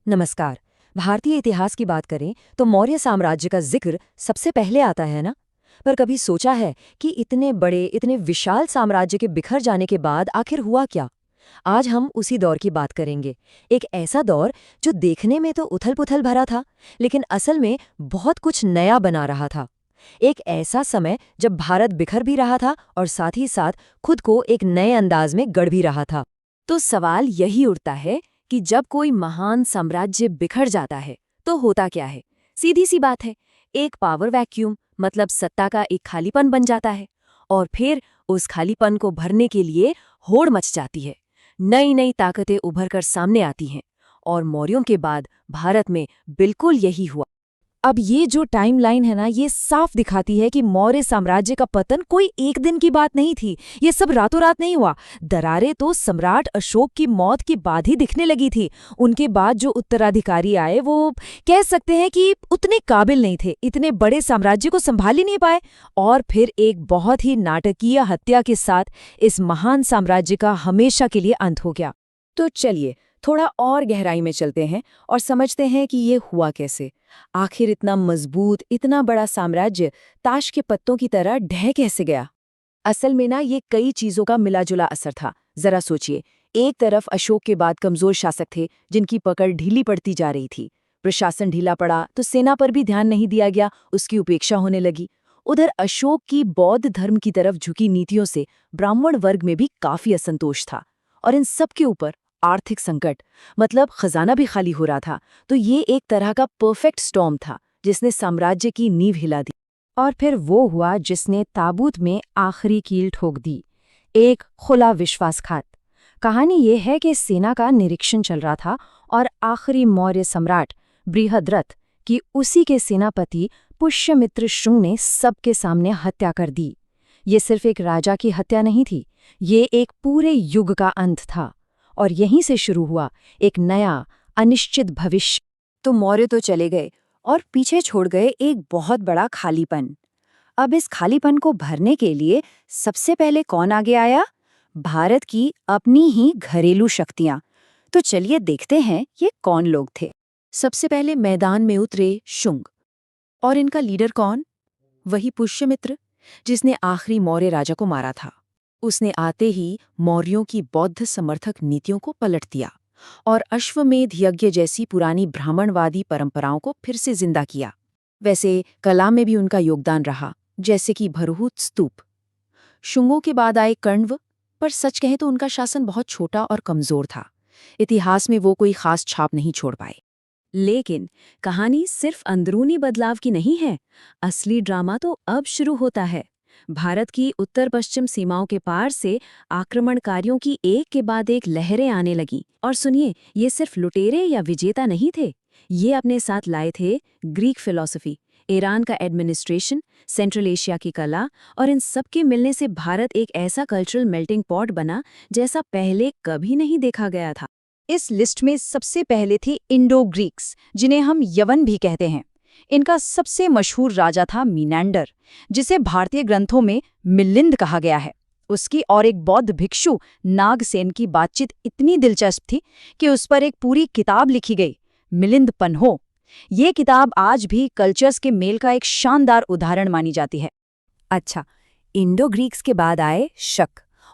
नमस्कार। भारतीय इतिहास की बात करें तो मौर्य साम्राज्य का जिक्र सबसे पहले आता है ना। पर कभी सोचा है कि इतने बड़े इतने विशाल साम्राज्य के बिखर जाने के बाद आखिर हुआ क्या? आज हम उसी दौर की बात करेंगे। एक ऐसा दौर जो देखने में तो उथल-पुथल भरा था, लेकिन असल में बहुत कुछ नया बना रहा था। एक ऐसा समय जब भारत बिखर भी रहा था और साथ ही साथ खुद को एक नए अंदाज में गढ़ भी रहा था। तो सवाल यही उठता है कि जब कोई महान साम्राज्य बिखर जाता है तो होता क्या है। सीधी सी बात है, एक पावर वैक्यूम मतलब सत्ता का एक खालीपन बन जाता है और फिर उस खालीपन को भरने के लिए होड़ मच जाती है। नई नई ताकतें उभर कर सामने आती हैं और मौर्यों के बाद भारत में बिल्कुल यही हुआ। अब ये जो टाइमलाइन है ना, ये साफ दिखाती है कि मौर्य साम्राज्य का पतन कोई एक दिन की बात नहीं थी। ये सब रातों रात नहीं हुआ। दरारें तो सम्राट अशोक की मौत के बाद ही दिखने लगी थी। उनके बाद जो उत्तराधिकारी आए वो कह सकते हैं कि उतने काबिल नहीं थे, इतने बड़े साम्राज्य को संभाल ही नहीं पाए। और फिर एक बहुत ही नाटकीय हत्या के साथ इस महान साम्राज्य का हमेशा के लिए अंत हो गया। तो चलिए थोड़ा और गहराई में चलते हैं और समझते हैं कि ये हुआ कैसे। आखिर इतना मजबूत, इतना बड़ा साम्राज्य ताश के पत्तों की तरह ढह कैसे गया। असल में ना, ये कई चीजों का मिला-जुला असर था। जरा सोचिए, एक तरफ अशोक के बाद कमजोर शासक थे जिनकी पकड़ ढीली पड़ती जा रही थी। प्रशासन ढीला पड़ा तो सेना पर भी ध्यान नहीं दिया गया, उसकी उपेक्षा होने लगी। उधर अशोक की बौद्ध धर्म की तरफ झुकी नीतियों से ब्राह्मण वर्ग में भी काफी असंतोष था। और इन सब के ऊपर आर्थिक संकट, मतलब खजाना भी खाली हो रहा था। तो ये एक तरह का परफेक्ट स्टॉर्म था जिसने साम्राज्य की नींव हिला दी। और फिर वो हुआ जिसने ताबूत में आखिरी कील ठोक दी, एक खुला विश्वासघात। कहानी ये है कि सेना का निरीक्षण चल रहा था और आखिरी मौर्य सम्राट बृहद्रथ की उसी के सेनापति पुष्यमित्र शुंग ने सबके सामने हत्या कर दी। ये सिर्फ एक राजा की हत्या नहीं थी, ये एक पूरे युग का अंत था। और यहीं से शुरू हुआ एक नया अनिश्चित भविष्य। तो मौर्य तो चले गए और पीछे छोड़ गए एक बहुत बड़ा खालीपन। अब इस खालीपन को भरने के लिए सबसे पहले कौन आगे आया? भारत की अपनी ही घरेलू शक्तियां। तो चलिए देखते हैं ये कौन लोग थे। सबसे पहले मैदान में उतरे शुंग। और इनका लीडर कौन? वही पुष्यमित्र जिसने आखिरी मौर्य राजा को मारा था। उसने आते ही मौर्यों की बौद्ध समर्थक नीतियों को पलट दिया और अश्वमेध यज्ञ जैसी पुरानी ब्राह्मणवादी परंपराओं को फिर से जिंदा किया। वैसे कला में भी उनका योगदान रहा, जैसे कि भरहूत स्तूप। शुंगों के बाद आए कण्व, पर सच कहें तो उनका शासन बहुत छोटा और कमजोर था। इतिहास में वो कोई खास छाप नहीं छोड़ पाए। लेकिन कहानी सिर्फ अंदरूनी बदलाव की नहीं है। असली ड्रामा तो अब शुरू होता है। भारत की उत्तर पश्चिम सीमाओं के पार से आक्रमणकारियों की एक के बाद एक लहरें आने लगीं। और सुनिए, ये सिर्फ लुटेरे या विजेता नहीं थे। ये अपने साथ लाए थे ग्रीक फिलॉसफी, ईरान का एडमिनिस्ट्रेशन, सेंट्रल एशिया की कला। और इन सब के मिलने से भारत एक ऐसा कल्चरल मेल्टिंग पॉट बना जैसा पहले कभी नहीं देखा गया था। इस लिस्ट में सबसे पहले थे इंडो ग्रीक्स, जिन्हें हम यवन भी कहते हैं। इनका सबसे मशहूर राजा था मीनांडर, जिसे भारतीय ग्रंथों में मिलिंद कहा गया है। उसकी और एक बौद्ध भिक्षु नागसेन की बातचीत इतनी दिलचस्प थी कि उस पर एक पूरी किताब लिखी गई, मिलिंद पन्हो। ये किताब आज भी कल्चर्स के मेल का एक शानदार उदाहरण मानी जाती है। अच्छा, इंडो ग्रीक्स के बाद आए शक,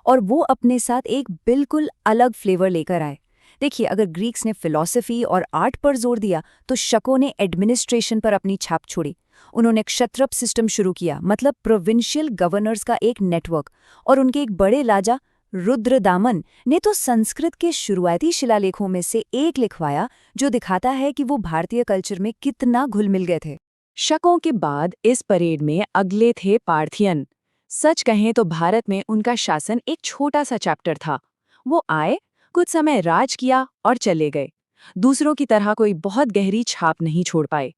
और वो अपने साथ एक बिल्कुल अलग फ्लेवर लेकर आए। देखिए, अगर ग्रीक्स ने फिलॉसफी और आर्ट पर जोर दिया तो शकों ने एडमिनिस्ट्रेशन पर अपनी छाप छोड़ी। उन्होंने क्षत्रप सिस्टम शुरू किया, मतलब प्रोविंशियल गवर्नर्स का एक नेटवर्क। और उनके एक बड़े राजा रुद्रदामन ने तो संस्कृत के शुरुआती शिलालेखों में से एक लिखवाया जो दिखाता है कि वो भारतीय कल्चर में कितना घुल मिल गए थे। शकों के बाद इस परेड में अगले थे पार्थियन। सच कहें तो भारत में उनका शासन एक छोटा सा चैप्टर था। वो आए, कुछ समय राज किया और चले गए। दूसरों की तरह कोई बहुत गहरी छाप नहीं छोड़ पाए।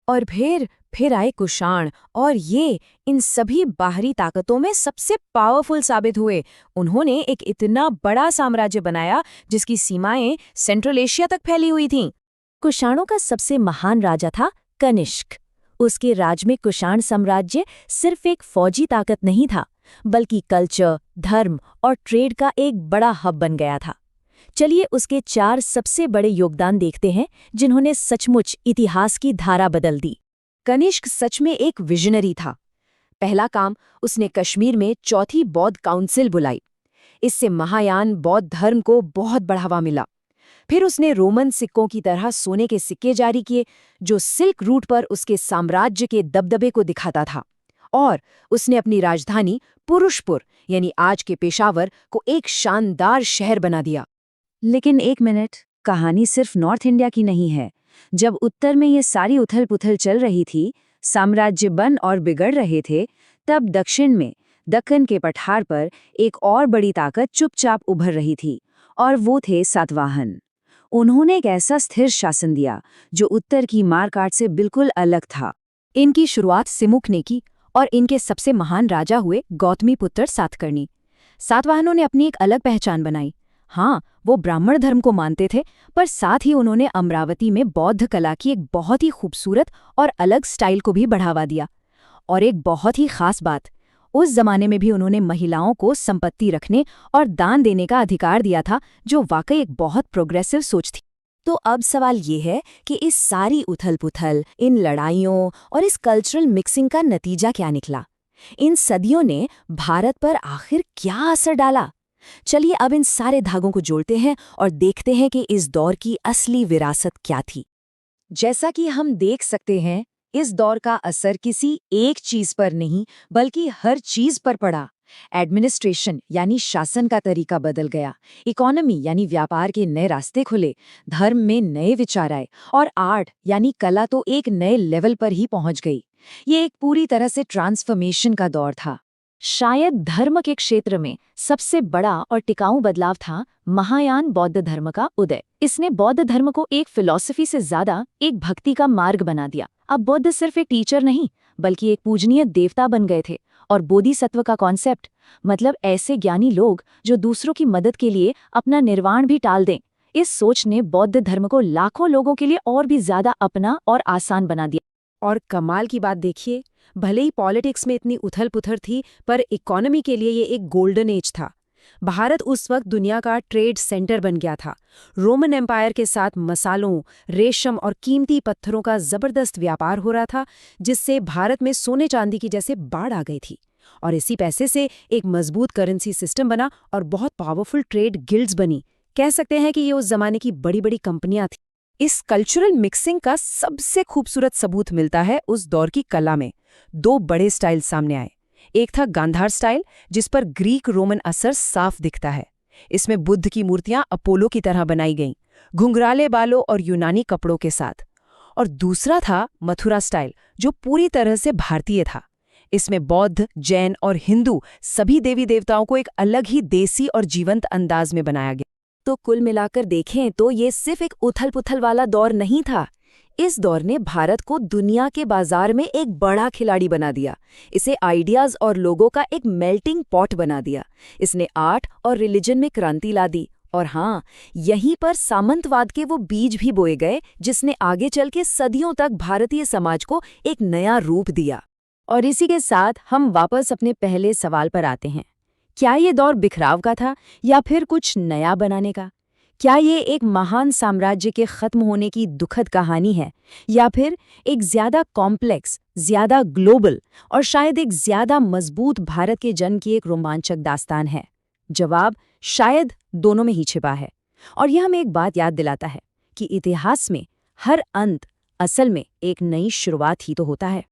और फिर आए कुषाण, और ये इन सभी बाहरी ताकतों में सबसे पावरफुल साबित हुए। उन्होंने एक इतना बड़ा साम्राज्य बनाया जिसकी सीमाएं सेंट्रल एशिया तक फैली हुई थीं। कुषाणों का सबसे महान राजा था कनिष्क। उसके राज में कुषाण साम्राज्य सिर्फ एक फौजी ताकत नहीं था, बल्कि कल्चर, धर्म और ट्रेड का एक बड़ा हब बन गया था। चलिए उसके 4 सबसे बड़े योगदान देखते हैं जिन्होंने सचमुच इतिहास की धारा बदल दी। कनिष्क सच में एक विजनरी था। पहला काम, उसने कश्मीर में चौथी बौद्ध काउंसिल बुलाई। इससे महायान बौद्ध धर्म को बहुत बढ़ावा मिला। फिर उसने रोमन सिक्कों की तरह सोने के सिक्के जारी किए, जो सिल्क रूट पर उसके साम्राज्य के दबदबे को दिखाता था। और उसने अपनी राजधानी पुरुषपुर यानी आज के पेशावर को एक शानदार शहर बना दिया। लेकिन एक मिनट, कहानी सिर्फ नॉर्थ इंडिया की नहीं है। जब उत्तर में ये सारी उथल पुथल चल रही थी, साम्राज्य बन और बिगड़ रहे थे, तब दक्षिण में दक्कन के पठार पर एक और बड़ी ताकत चुपचाप उभर रही थी, और वो थे सातवाहन। उन्होंने एक ऐसा स्थिर शासन दिया जो उत्तर की मारकाट से बिल्कुल अलग था। इनकी शुरुआत सिमुक ने की और इनके सबसे महान राजा हुए गौतमीपुत्र सातकर्णी। सातवाहनों ने अपनी एक अलग पहचान बनाई। हाँ, वो ब्राह्मण धर्म को मानते थे, पर साथ ही उन्होंने अमरावती में बौद्ध कला की एक बहुत ही खूबसूरत और अलग स्टाइल को भी बढ़ावा दिया। और एक बहुत ही खास बात, उस जमाने में भी उन्होंने महिलाओं को संपत्ति रखने और दान देने का अधिकार दिया था, जो वाकई एक बहुत प्रोग्रेसिव सोच थी। तो अब सवाल ये है कि इस सारी उथल-पुथल, इन लड़ाइयों और इस कल्चरल मिक्सिंग का नतीजा क्या निकला? इन सदियों ने भारत पर आखिर क्या असर डाला? चलिए अब इन सारे धागों को जोड़ते हैं और देखते हैं कि इस दौर की असली विरासत क्या थी। जैसा कि हम देख सकते हैं, इस दौर का असर किसी एक चीज पर नहीं, बल्कि हर चीज पर पड़ा। एडमिनिस्ट्रेशन यानी शासन का तरीका बदल गया, इकोनॉमी यानी व्यापार के नए रास्ते खुले, धर्म में नए विचार आए, और आर्ट यानी कला तो एक नए लेवल पर ही पहुंच गई। ये एक पूरी तरह से ट्रांसफॉर्मेशन का दौर था। शायद धर्म के क्षेत्र में सबसे बड़ा और टिकाऊ बदलाव था महायान बौद्ध धर्म का उदय। इसने बौद्ध धर्म को एक फिलॉसफी से ज्यादा एक भक्ति का मार्ग बना दिया। अब बुद्ध सिर्फ एक टीचर नहीं, बल्कि एक पूजनीय देवता बन गए थे। और बोधिसत्व का कॉन्सेप्ट, मतलब ऐसे ज्ञानी लोग जो दूसरों की मदद के लिए अपना निर्वाण भी टाल दें, इस सोच ने बौद्ध धर्म को लाखों लोगों के लिए और भी ज्यादा अपना और आसान बना दिया। और कमाल की बात देखिए, भले ही पॉलिटिक्स में इतनी उथल-पुथल थी, पर इकोनॉमी के लिए ये एक गोल्डन एज था। भारत उस वक्त दुनिया का ट्रेड सेंटर बन गया था। रोमन एम्पायर के साथ मसालों, रेशम और कीमती पत्थरों का जबरदस्त व्यापार हो रहा था, जिससे भारत में सोने चांदी की जैसे बाढ़ आ गई थी। और इसी पैसे से एक मजबूत करेंसी सिस्टम बना और बहुत पावरफुल ट्रेड गिल्ड्स बनी। कह सकते हैं कि ये उस जमाने की बड़ी बड़ी कंपनियां थीं। इस कल्चरल मिक्सिंग का सबसे खूबसूरत सबूत मिलता है उस दौर की कला में। 2 बड़े स्टाइल सामने आए। एक था गांधार स्टाइल, जिस पर ग्रीक रोमन असर साफ दिखता है। इसमें बुद्ध की मूर्तियां अपोलो की तरह बनाई गईं, घुंघराले बालों और यूनानी कपड़ों के साथ। और दूसरा था मथुरा स्टाइल, जो पूरी तरह से भारतीय था। इसमें बौद्ध, जैन और हिंदू सभी देवी देवताओं को एक अलग ही देसी और जीवंत अंदाज में बनाया गया। तो कुल मिलाकर देखें तो ये सिर्फ एक उथल-पुथल वाला दौर नहीं था। इस दौर ने भारत को दुनिया के बाजार में एक बड़ा खिलाड़ी बना दिया। इसे आइडियाज और लोगों का एक मेल्टिंग पॉट बना दिया। इसने आर्ट और रिलीजन में क्रांति ला दी। और हाँ, यहीं पर सामंतवाद के वो बीज भी बोए गए, जिसने आगे चल के सदियों तक भारतीय समाज को एक नया रूप दिया। और इसी के साथ हम वापस अपने पहले सवाल पर आते हैं। क्या ये दौर बिखराव का था या फिर कुछ नया बनाने का? क्या ये एक महान साम्राज्य के खत्म होने की दुखद कहानी है, या फिर एक ज्यादा कॉम्प्लेक्स, ज्यादा ग्लोबल और शायद एक ज्यादा मजबूत भारत के जन्म की एक रोमांचक दास्तान है? जवाब शायद दोनों में ही छिपा है। और यह हमें एक बात याद दिलाता है कि इतिहास में हर अंत असल में एक नई शुरुआत ही तो होता है।